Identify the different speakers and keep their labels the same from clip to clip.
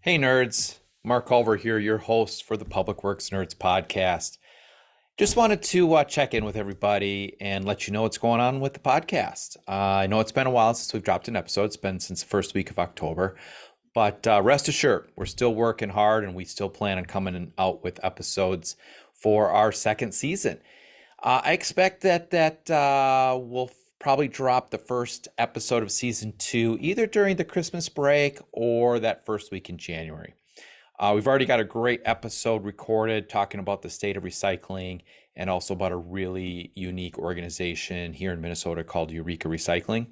Speaker 1: Hey nerds, Mark Culver here, your host for the Public Works Nerds podcast. Just wanted to check in with everybody and let you know what's going on with the podcast. I know it's been a while since we've dropped an episode. It's been since the first week of October, but rest assured, we're still working hard and we still plan on coming out with episodes for our second season. I expect that we'll probably drop the first episode of season two either during the Christmas break or that first week in January. We've already got a great episode recorded talking about the state of recycling and also about a really unique organization here in Minnesota called Eureka Recycling.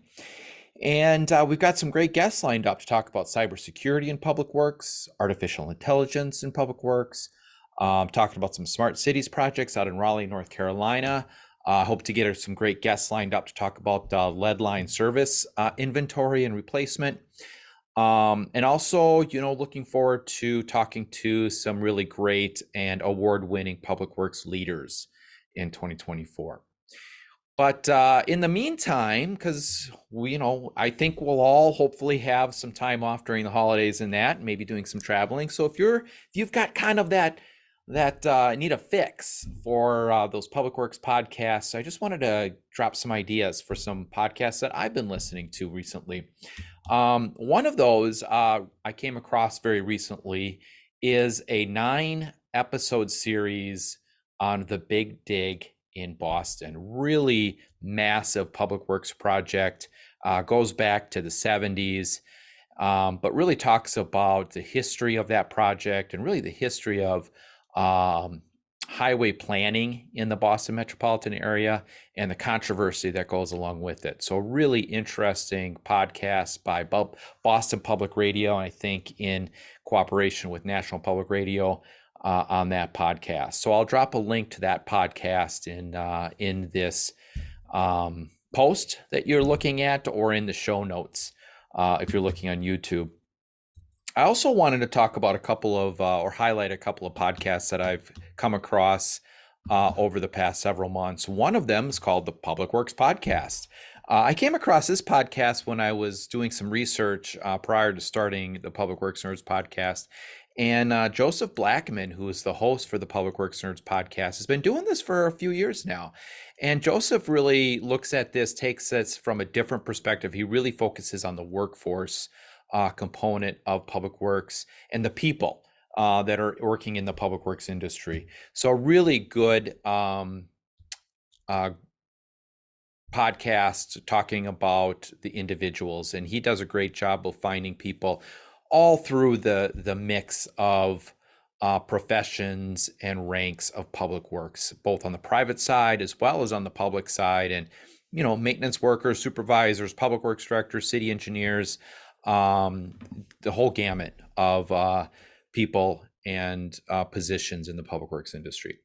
Speaker 1: And we've got some great guests lined up to talk about cybersecurity in public works, artificial intelligence in public works, talking about some smart cities projects out in Raleigh, North Carolina. Hope to get some great guests lined up to talk about lead line service inventory and replacement. And also, looking forward to talking to some really great and award-winning public works leaders in 2024. But in the meantime, because I think we'll all hopefully have some time off during the holidays and that, maybe doing some traveling. So if you've got kind of that need a fix for those public works podcasts, I just wanted to drop some ideas for some podcasts that I've been listening to recently. One of those I came across very recently is a 9-episode series on the Big Dig in Boston. Really massive public works project, goes back to the 70s, but really talks about the history of that project and really the history of highway planning in the Boston metropolitan area and the controversy that goes along with it. So really interesting podcast by Boston Public Radio, and I think in cooperation with National Public Radio on that podcast. So I'll drop a link to that podcast in this post that you're looking at or in the show notes if you're looking on YouTube. I also wanted to talk about a couple of or highlight a couple of podcasts that I've come across over the past several months. One of them is called the Public Works Podcast. I came across this podcast when I was doing some research prior to starting the Public Works Nerds podcast. And Joseph Blackman, who is the host for the Public Works Nerds podcast, has been doing this for a few years now. And Joseph really looks at this, takes this from a different perspective. He really focuses on the workforce component of public works and the people that are working in the public works industry. So really good podcast talking about the individuals, and he does a great job of finding people all through the mix of professions and ranks of public works, both on the private side as well as on the public side. And maintenance workers, supervisors, public works directors, city engineers, the whole gamut of people and positions in the public works industry.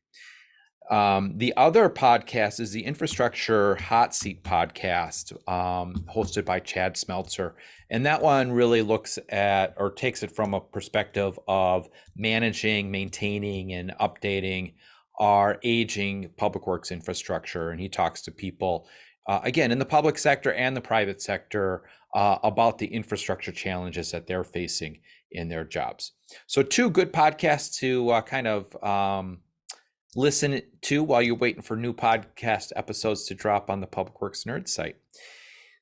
Speaker 1: The other podcast is the Infrastructure Hot Seat podcast, hosted by Chad Smeltzer. And that one really looks at or takes it from a perspective of managing, maintaining, and updating our aging public works infrastructure. And he talks to people, again, in the public sector and the private sector about the infrastructure challenges that they're facing in their jobs. So 2 good podcasts to kind of listen to while you're waiting for new podcast episodes to drop on the Public Works Nerds site.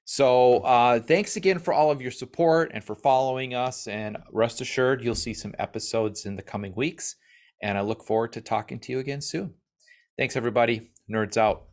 Speaker 1: So thanks again for all of your support and for following us, and rest assured you'll see some episodes in the coming weeks, and I look forward to talking to you again soon. Thanks everybody. Nerds out.